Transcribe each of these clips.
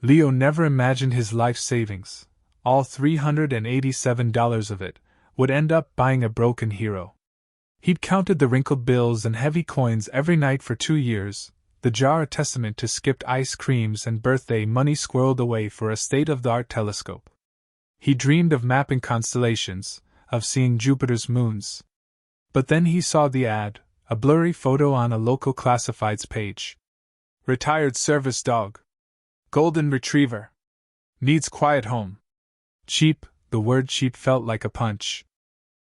Leo never imagined his life savings, all $387 of it, would end up buying a broken hero. He'd counted the wrinkled bills and heavy coins every night for 2 years, the jar a testament to skipped ice creams and birthday money squirreled away for a state-of-the-art telescope. He dreamed of mapping constellations, of seeing Jupiter's moons. But then he saw the ad, a blurry photo on a local classifieds page. Retired service dog. Golden retriever. Needs quiet home. Cheap, the word cheap felt like a punch.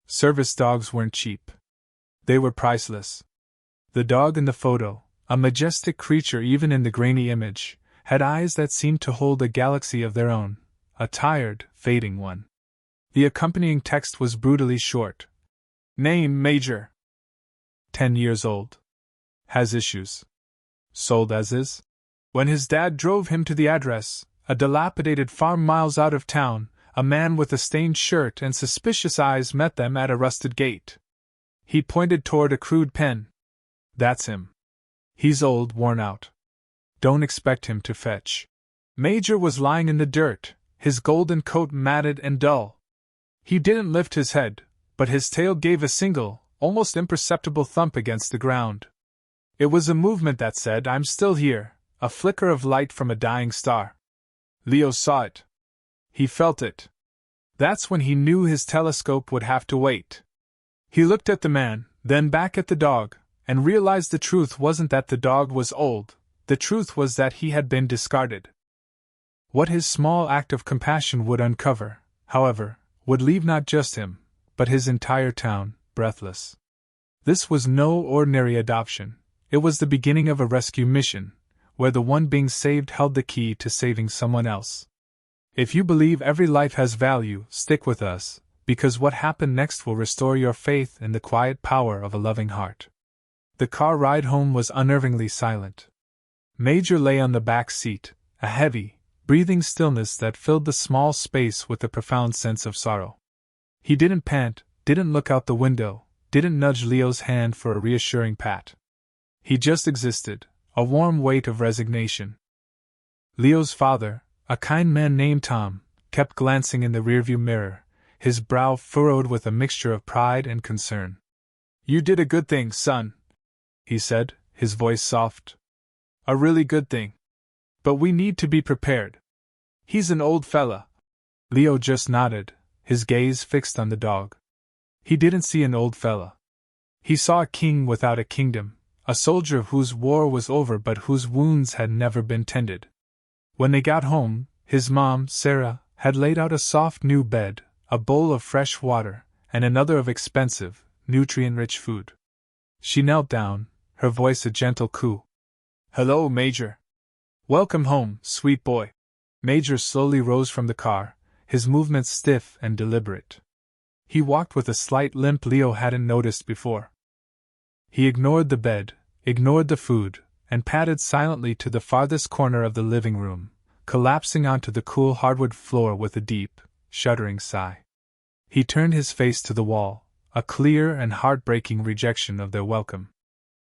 Service dogs weren't cheap. They were priceless. The dog in the photo, a majestic creature even in the grainy image, had eyes that seemed to hold a galaxy of their own, a tired, fading one. The accompanying text was brutally short. Name Major. 10 years old. Has issues. Sold as is. When his dad drove him to the address, a dilapidated farm miles out of town, a man with a stained shirt and suspicious eyes met them at a rusted gate. He pointed toward a crude pen. That's him. He's old, worn out. Don't expect him to fetch. Major was lying in the dirt, his golden coat matted and dull. He didn't lift his head, but his tail gave a single, almost imperceptible thump against the ground. It was a movement that said, "I'm still here," a flicker of light from a dying star. Leo saw it. He felt it. That's when he knew his telescope would have to wait. He looked at the man, then back at the dog, and realized the truth wasn't that the dog was old, the truth was that he had been discarded. What his small act of compassion would uncover, however, would leave not just him, but his entire town, breathless. This was no ordinary adoption, it was the beginning of a rescue mission, where the one being saved held the key to saving someone else. If you believe every life has value, stick with us, because what happened next will restore your faith in the quiet power of a loving heart. The car ride home was unnervingly silent. Major lay on the back seat, a heavy, breathing stillness that filled the small space with a profound sense of sorrow. He didn't pant, didn't look out the window, didn't nudge Leo's hand for a reassuring pat. He just existed, a warm weight of resignation. Leo's father, a kind man named Tom, kept glancing in the rearview mirror, his brow furrowed with a mixture of pride and concern. "You did a good thing, son," he said, his voice soft. "A really good thing. But we need to be prepared. He's an old fella." Leo just nodded, his gaze fixed on the dog. He didn't see an old fella. He saw a king without a kingdom, a soldier whose war was over but whose wounds had never been tended. When they got home, his mom, Sarah, had laid out a soft new bed, a bowl of fresh water, and another of expensive, nutrient-rich food. She knelt down, her voice a gentle coo. "Hello, Major. Welcome home, sweet boy." Major slowly rose from the car, his movements stiff and deliberate. He walked with a slight limp Leo hadn't noticed before. He ignored the bed, ignored the food, and padded silently to the farthest corner of the living room, collapsing onto the cool hardwood floor with a deep, shuddering sigh. He turned his face to the wall, a clear and heartbreaking rejection of their welcome.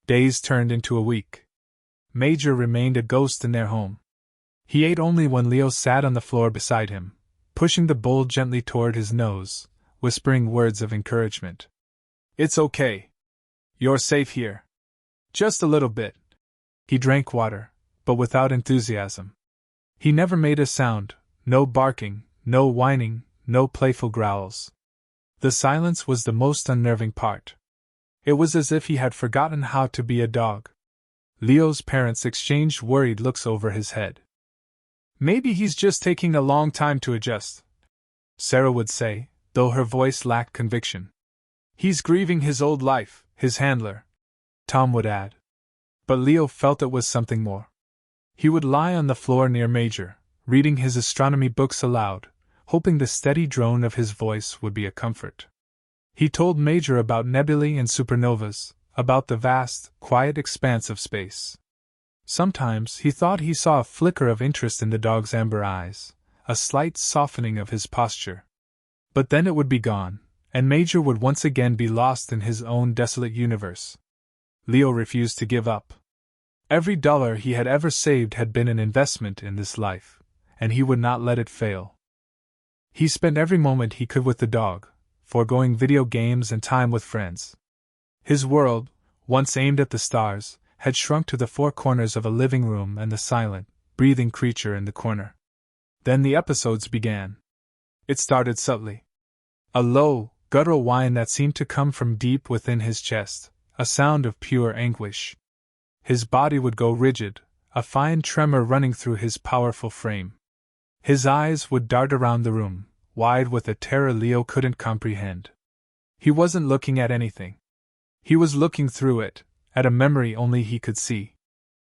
Days turned into a week. Major remained a ghost in their home. He ate only when Leo sat on the floor beside him, pushing the bowl gently toward his nose, whispering words of encouragement. "It's okay. You're safe here. Just a little bit." He drank water, but without enthusiasm. He never made a sound, no barking, no whining, no playful growls. The silence was the most unnerving part. It was as if he had forgotten how to be a dog. Leo's parents exchanged worried looks over his head. "Maybe he's just taking a long time to adjust," Sarah would say, though her voice lacked conviction. "He's grieving his old life, his handler," Tom would add. But Leo felt it was something more. He would lie on the floor near Major, reading his astronomy books aloud, hoping the steady drone of his voice would be a comfort. He told Major about nebulae and supernovas, about the vast, quiet expanse of space. Sometimes he thought he saw a flicker of interest in the dog's amber eyes, a slight softening of his posture. But then it would be gone, and Major would once again be lost in his own desolate universe. Leo refused to give up. Every dollar he had ever saved had been an investment in this life, and he would not let it fail. He spent every moment he could with the dog, foregoing video games and time with friends. His world, once aimed at the stars, had shrunk to the four corners of a living room and the silent, breathing creature in the corner. Then the episodes began. It started subtly. A low, guttural whine that seemed to come from deep within his chest, a sound of pure anguish. His body would go rigid, a fine tremor running through his powerful frame. His eyes would dart around the room, wide with a terror Leo couldn't comprehend. He wasn't looking at anything. He was looking through it, at a memory only he could see.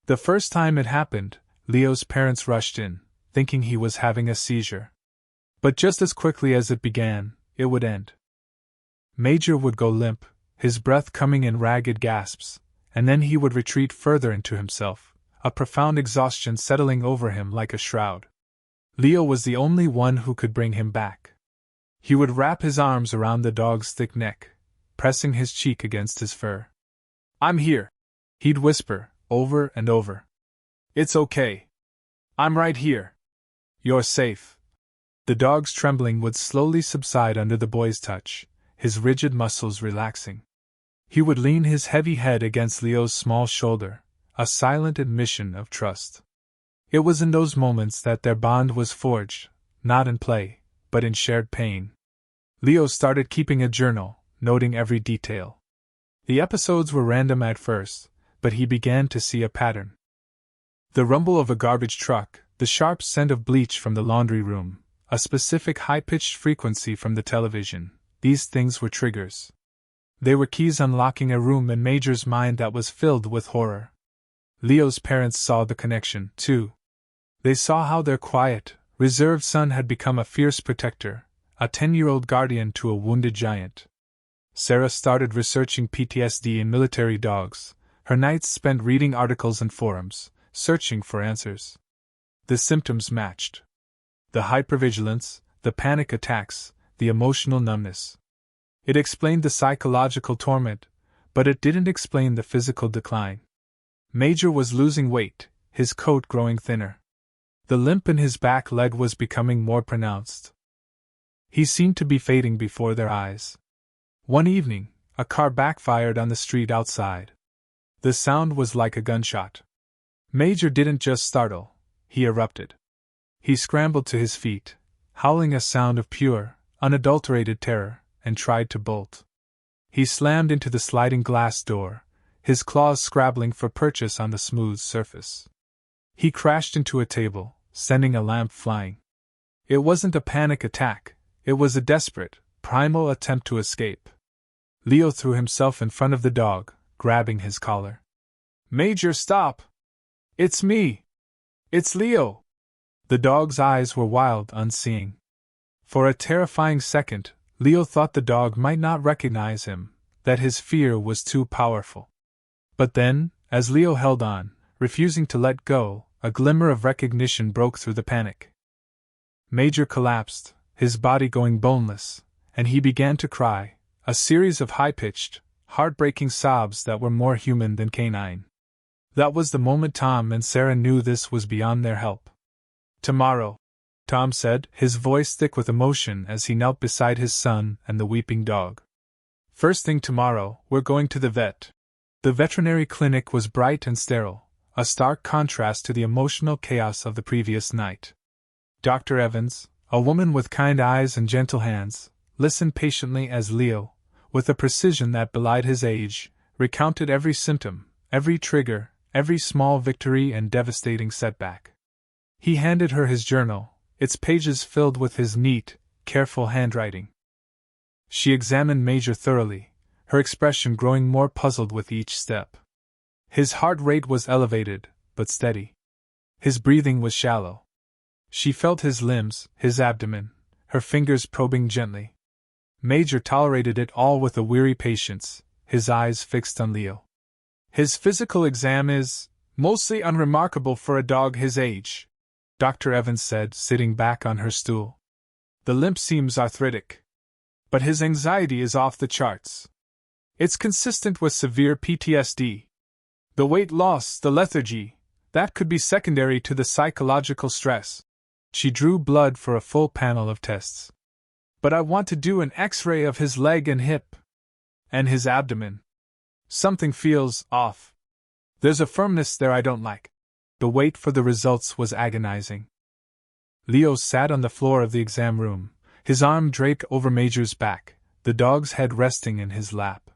The first time it happened, Leo's parents rushed in, thinking he was having a seizure. But just as quickly as it began, it would end. Major would go limp, his breath coming in ragged gasps, and then he would retreat further into himself, a profound exhaustion settling over him like a shroud. Leo was the only one who could bring him back. He would wrap his arms around the dog's thick neck, pressing his cheek against his fur. "I'm here," he'd whisper, over and over. "It's okay. I'm right here. You're safe." The dog's trembling would slowly subside under the boy's touch, his rigid muscles relaxing. He would lean his heavy head against Leo's small shoulder, a silent admission of trust. It was in those moments that their bond was forged, not in play, but in shared pain. Leo started keeping a journal, noting every detail. The episodes were random at first, but he began to see a pattern. The rumble of a garbage truck, the sharp scent of bleach from the laundry room, a specific high-pitched frequency from the television, these things were triggers. They were keys unlocking a room in Major's mind that was filled with horror. Leo's parents saw the connection, too. They saw how their quiet, reserved son had become a fierce protector, a 10-year-old guardian to a wounded giant. Sarah started researching PTSD in military dogs, her nights spent reading articles and forums, searching for answers. The symptoms matched. The hypervigilance, the panic attacks, the emotional numbness. It explained the psychological torment, but it didn't explain the physical decline. Major was losing weight, his coat growing thinner. The limp in his back leg was becoming more pronounced. He seemed to be fading before their eyes. One evening, a car backfired on the street outside. The sound was like a gunshot. Major didn't just startle, he erupted. He scrambled to his feet, howling a sound of pure, unadulterated terror, and tried to bolt. He slammed into the sliding glass door, his claws scrabbling for purchase on the smooth surface. He crashed into a table, sending a lamp flying. It wasn't a panic attack, it was a desperate, primal attempt to escape. Leo threw himself in front of the dog, grabbing his collar. "Major, stop! It's me! It's Leo!" The dog's eyes were wild, unseeing. For a terrifying second, Leo thought the dog might not recognize him, that his fear was too powerful. But then, as Leo held on, refusing to let go, a glimmer of recognition broke through the panic. Major collapsed, his body going boneless, and he began to cry, a series of high-pitched, heartbreaking sobs that were more human than canine. That was the moment Tom and Sarah knew this was beyond their help. "Tomorrow," Tom said, his voice thick with emotion as he knelt beside his son and the weeping dog. "First thing tomorrow, we're going to the vet." The veterinary clinic was bright and sterile, a stark contrast to the emotional chaos of the previous night. Dr. Evans, a woman with kind eyes and gentle hands, listened patiently as Leo, with a precision that belied his age, recounted every symptom, every trigger, every small victory and devastating setback. He handed her his journal, its pages filled with his neat, careful handwriting. She examined Major thoroughly, her expression growing more puzzled with each step. His heart rate was elevated, but steady. His breathing was shallow. She felt his limbs, his abdomen, her fingers probing gently. Major tolerated it all with a weary patience, his eyes fixed on Leo. "His physical exam is mostly unremarkable for a dog his age," Dr. Evans said, sitting back on her stool. "The limp seems arthritic. But his anxiety is off the charts. It's consistent with severe PTSD. The weight loss, the lethargy, that could be secondary to the psychological stress." She drew blood for a full panel of tests. But I want to do an X-ray of his leg and hip. And his abdomen. Something feels off. There's a firmness there I don't like. The wait for the results was agonizing. Leo sat on the floor of the exam room, his arm draped over Major's back, the dog's head resting in his lap.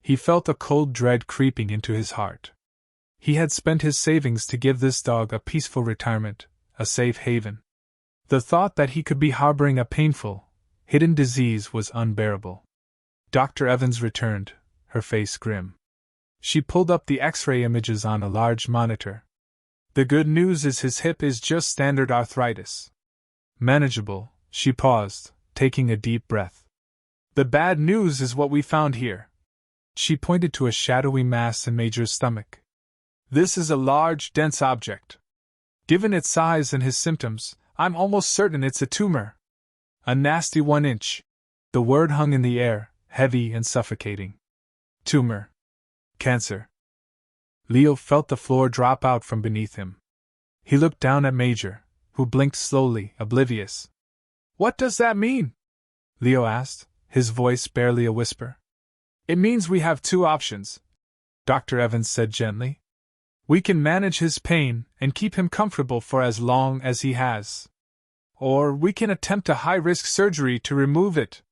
He felt a cold dread creeping into his heart. He had spent his savings to give this dog a peaceful retirement, a safe haven. The thought that he could be harboring a painful, hidden disease was unbearable. Dr. Evans returned, her face grim. She pulled up the X-ray images on a large monitor. The good news is his hip is just standard arthritis. Manageable, she paused, taking a deep breath. The bad news is what we found here. She pointed to a shadowy mass in Major's stomach. This is a large, dense object. Given its size and his symptoms, I'm almost certain it's a tumor. A nasty 1 inch. The word hung in the air, heavy and suffocating. Tumor. Cancer. Leo felt the floor drop out from beneath him. He looked down at Major, who blinked slowly, oblivious. What does that mean? Leo asked, his voice barely a whisper. It means we have 2 options, Dr. Evans said gently. We can manage his pain and keep him comfortable for as long as he has. Or we can attempt a high-risk surgery to remove it.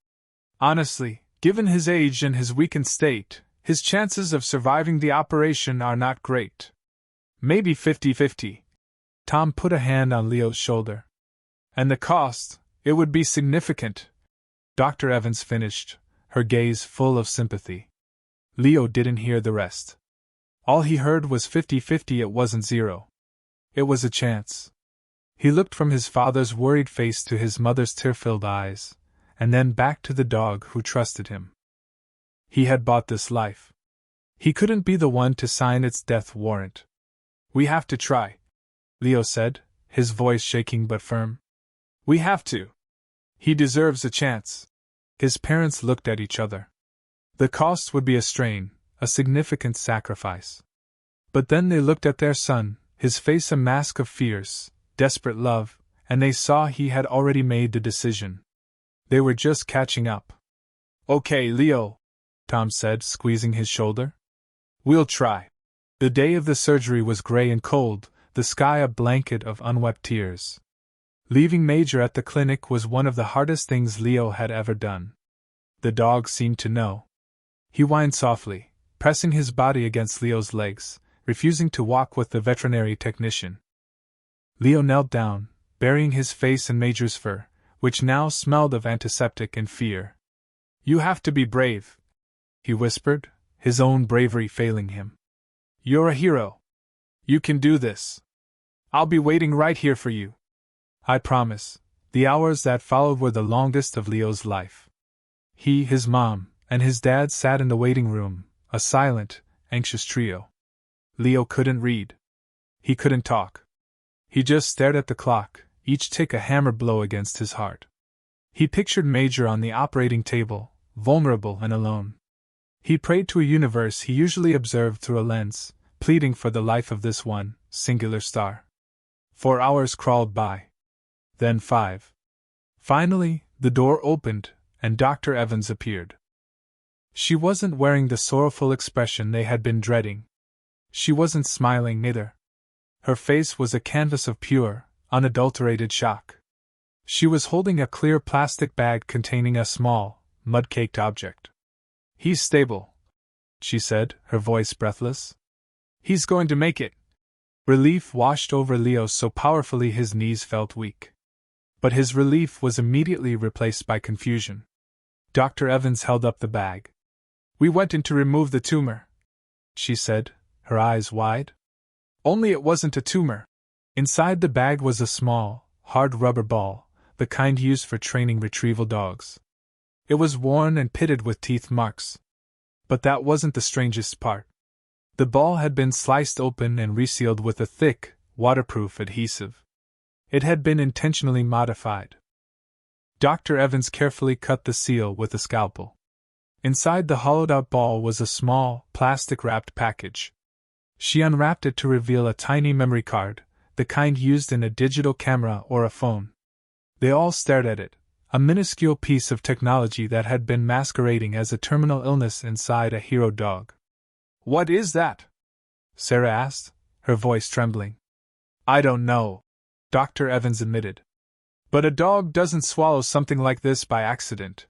Honestly, given his age and his weakened state, his chances of surviving the operation are not great. Maybe 50-50. Tom put a hand on Leo's shoulder. And the cost, it would be significant. Dr. Evans finished, her gaze full of sympathy. Leo didn't hear the rest. All he heard was 50-50. It wasn't 0. It was a chance. He looked from his father's worried face to his mother's tear-filled eyes, and then back to the dog who trusted him. He had bought this life. He couldn't be the one to sign its death warrant. We have to try, Leo said, his voice shaking but firm. We have to. He deserves a chance. His parents looked at each other. The cost would be a strain, a significant sacrifice. But then they looked at their son, his face a mask of fierce, desperate love, and they saw he had already made the decision. They were just catching up. Okay, Leo, Tom said, squeezing his shoulder. We'll try. The day of the surgery was gray and cold, the sky a blanket of unwept tears. Leaving Major at the clinic was one of the hardest things Leo had ever done. The dog seemed to know. He whined softly, pressing his body against Leo's legs, refusing to walk with the veterinary technician. Leo knelt down, burying his face in Major's fur, which now smelled of antiseptic and fear. You have to be brave, he whispered, his own bravery failing him. You're a hero. You can do this. I'll be waiting right here for you. I promise. The hours that followed were the longest of Leo's life. He, his mom, and his dad sat in the waiting room, a silent, anxious trio. Leo couldn't read. He couldn't talk. He just stared at the clock, each tick a hammer blow against his heart. He pictured Major on the operating table, vulnerable and alone. He prayed to a universe he usually observed through a lens, pleading for the life of this one, singular star. 4 hours crawled by. Then 5. Finally, the door opened, and Dr. Evans appeared. She wasn't wearing the sorrowful expression they had been dreading. She wasn't smiling either. Her face was a canvas of pure, unadulterated shock. She was holding a clear plastic bag containing a small, mud-caked object. He's stable, she said, her voice breathless. He's going to make it. Relief washed over Leo so powerfully his knees felt weak. But his relief was immediately replaced by confusion. Dr. Evans held up the bag. We went in to remove the tumor, she said, her eyes wide. Only it wasn't a tumor. Inside the bag was a small, hard rubber ball, the kind used for training retrieval dogs. It was worn and pitted with teeth marks. But that wasn't the strangest part. The ball had been sliced open and resealed with a thick, waterproof adhesive. It had been intentionally modified. Dr. Evans carefully cut the seal with a scalpel. Inside the hollowed-out ball was a small, plastic-wrapped package. She unwrapped it to reveal a tiny memory card, the kind used in a digital camera or a phone. They all stared at it, a minuscule piece of technology that had been masquerading as a terminal illness inside a hero dog. "What is that?" Sarah asked, her voice trembling. "I don't know," Dr. Evans admitted. "But a dog doesn't swallow something like this by accident.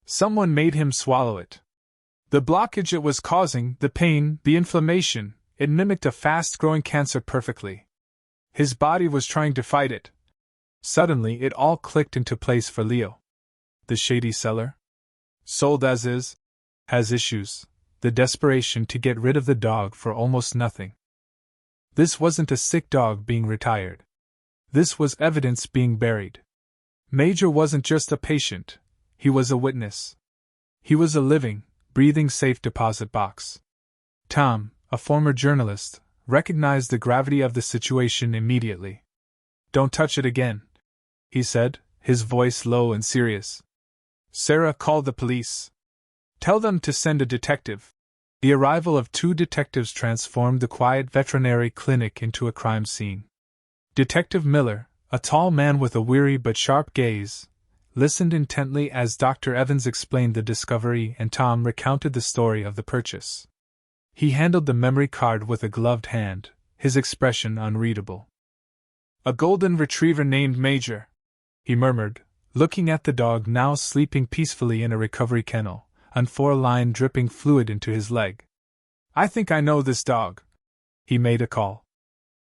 Someone made him swallow it. The blockage it was causing, the pain, the inflammation, it mimicked a fast-growing cancer perfectly. His body was trying to fight it." Suddenly it all clicked into place for Leo. The shady seller? Sold as is? Has issues. The desperation to get rid of the dog for almost nothing. This wasn't a sick dog being retired. This was evidence being buried. Major wasn't just a patient, he was a witness. He was a living, breathing safe deposit box. Tom, a former journalist, recognized the gravity of the situation immediately. "Don't touch it again," he said, his voice low and serious. "Sarah, call the police. Tell them to send a detective." The arrival of 2 detectives transformed the quiet veterinary clinic into a crime scene. Detective Miller, a tall man with a weary but sharp gaze, listened intently as Dr. Evans explained the discovery and Tom recounted the story of the purchase. He handled the memory card with a gloved hand, his expression unreadable. "A golden retriever named Major," he murmured, looking at the dog now sleeping peacefully in a recovery kennel, and 4 line dripping fluid into his leg. "I think I know this dog." He made a call.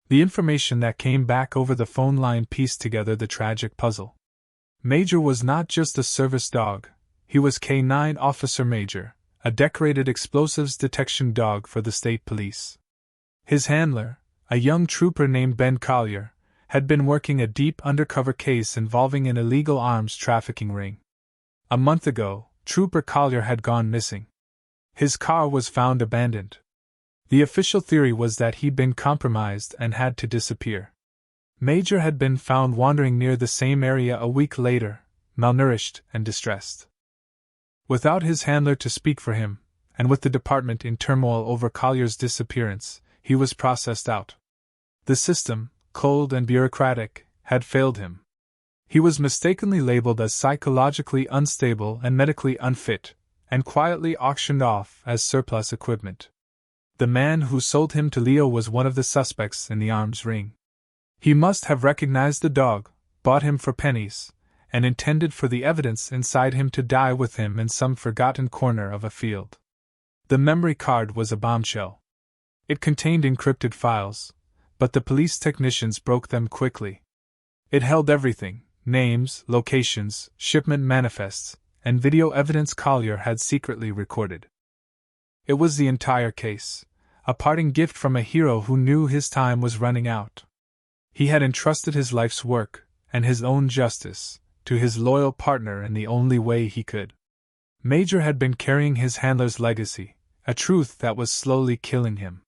The information that came back over the phone line pieced together the tragic puzzle. Major was not just a service dog, he was K9 Officer Major, a decorated explosives detection dog for the state police. His handler, a young trooper named Ben Collier, had been working a deep undercover case involving an illegal arms trafficking ring. A month ago, Trooper Collier had gone missing. His car was found abandoned. The official theory was that he'd been compromised and had to disappear. Major had been found wandering near the same area a week later, malnourished and distressed. Without his handler to speak for him, and with the department in turmoil over Collier's disappearance, he was processed out. The system, cold and bureaucratic, had failed him. He was mistakenly labeled as psychologically unstable and medically unfit, and quietly auctioned off as surplus equipment. The man who sold him to Leo was one of the suspects in the arms ring. He must have recognized the dog, bought him for pennies, and intended for the evidence inside him to die with him in some forgotten corner of a field. The memory card was a bombshell. It contained encrypted files, but the police technicians broke them quickly. It held everything: names, locations, shipment manifests, and video evidence Collier had secretly recorded. It was the entire case, a parting gift from a hero who knew his time was running out. He had entrusted his life's work, and his own justice, to his loyal partner in the only way he could. Major had been carrying his handler's legacy, a truth that was slowly killing him.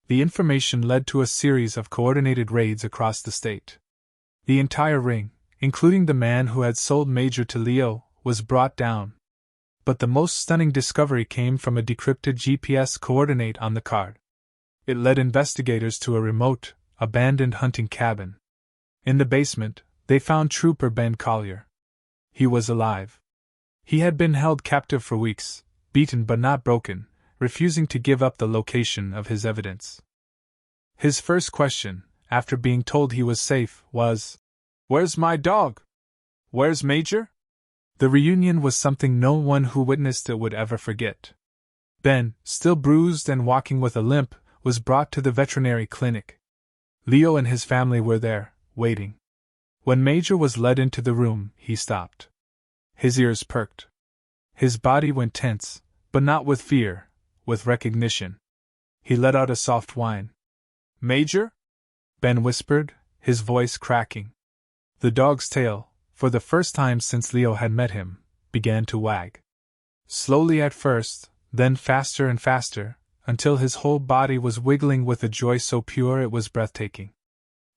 The information led to a series of coordinated raids across the state. The entire ring, including the man who had sold Major to Leo, was brought down. But the most stunning discovery came from a decrypted GPS coordinate on the card. It led investigators to a remote, abandoned hunting cabin. In the basement, they found Trooper Ben Collier. He was alive. He had been held captive for weeks, beaten but not broken, refusing to give up the location of his evidence. His first question, after being told he was safe, was, "Where's my dog? Where's Major?" The reunion was something no one who witnessed it would ever forget. Ben, still bruised and walking with a limp, was brought to the veterinary clinic. Leo and his family were there, waiting. When Major was led into the room, he stopped. His ears perked. His body went tense, but not with fear, with recognition. He let out a soft whine. "Major?" Ben whispered, his voice cracking. The dog's tail, for the first time since Leo had met him, began to wag. Slowly at first, then faster and faster, until his whole body was wiggling with a joy so pure it was breathtaking.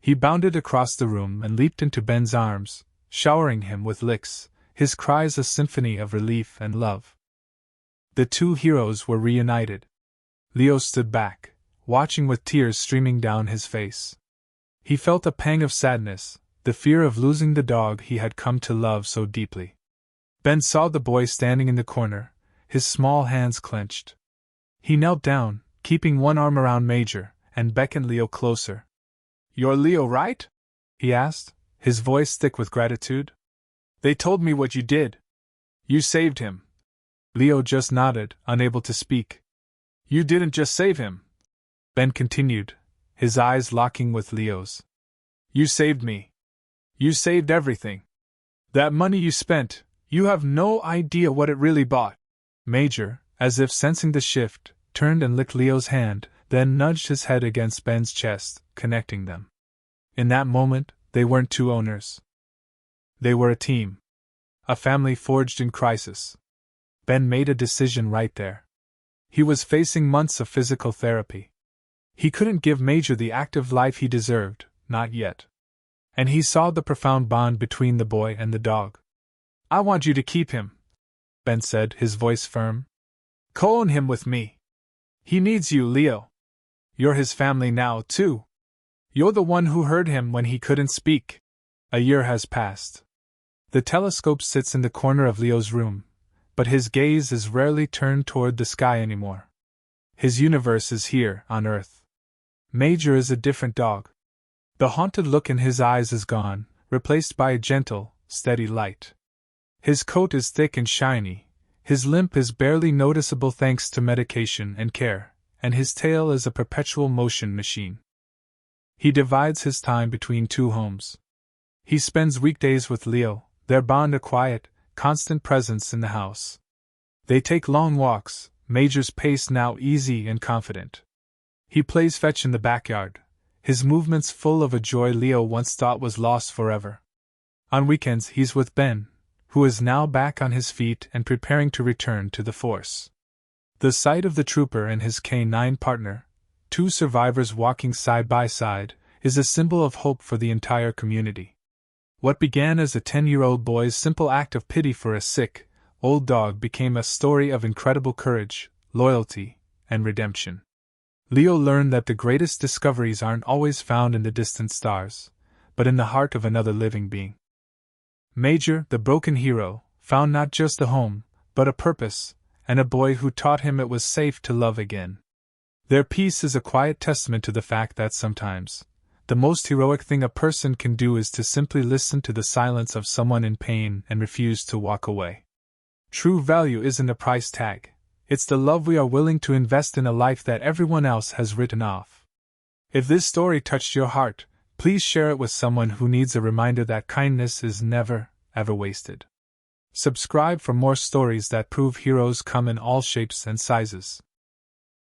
He bounded across the room and leaped into Ben's arms, showering him with licks, his cries a symphony of relief and love. The two heroes were reunited. Leo stood back, watching with tears streaming down his face. He felt a pang of sadness, the fear of losing the dog he had come to love so deeply. Ben saw the boy standing in the corner, his small hands clenched. He knelt down, keeping one arm around Major, and beckoned Leo closer. "You're Leo, right?" he asked, his voice thick with gratitude. "They told me what you did. You saved him." Leo just nodded, unable to speak. "You didn't just save him," Ben continued, his eyes locking with Leo's. "You saved me. You saved everything. That money you spent, you have no idea what it really bought." Major, as if sensing the shift, turned and licked Leo's hand, then nudged his head against Ben's chest, connecting them. In that moment, they weren't two owners. They were a team. A family forged in crisis. Ben made a decision right there. He was facing months of physical therapy. He couldn't give Major the active life he deserved, not yet. And he saw the profound bond between the boy and the dog. "I want you to keep him," Ben said, his voice firm. "Co-own him with me. He needs you, Leo. You're his family now, too. You're the one who heard him when he couldn't speak." A year has passed. The telescope sits in the corner of Leo's room, but his gaze is rarely turned toward the sky anymore. His universe is here, on Earth. Major is a different dog. The haunted look in his eyes is gone, replaced by a gentle, steady light. His coat is thick and shiny, his limp is barely noticeable thanks to medication and care, and his tail is a perpetual motion machine. He divides his time between two homes. He spends weekdays with Leo, their bond a quiet, constant presence in the house. They take long walks, Major's pace now easy and confident. He plays fetch in the backyard, his movements full of a joy Leo once thought was lost forever. On weekends he's with Ben, who is now back on his feet and preparing to return to the force. The sight of the trooper and his canine partner, two survivors walking side by side, is a symbol of hope for the entire community. What began as a 10-year-old boy's simple act of pity for a sick, old dog became a story of incredible courage, loyalty, and redemption. Leo learned that the greatest discoveries aren't always found in the distant stars, but in the heart of another living being. Major, the broken hero, found not just a home, but a purpose, and a boy who taught him it was safe to love again. Their peace is a quiet testament to the fact that sometimes, the most heroic thing a person can do is to simply listen to the silence of someone in pain and refuse to walk away. True value isn't a price tag. It's the love we are willing to invest in a life that everyone else has written off. If this story touched your heart, please share it with someone who needs a reminder that kindness is never, ever wasted. Subscribe for more stories that prove heroes come in all shapes and sizes.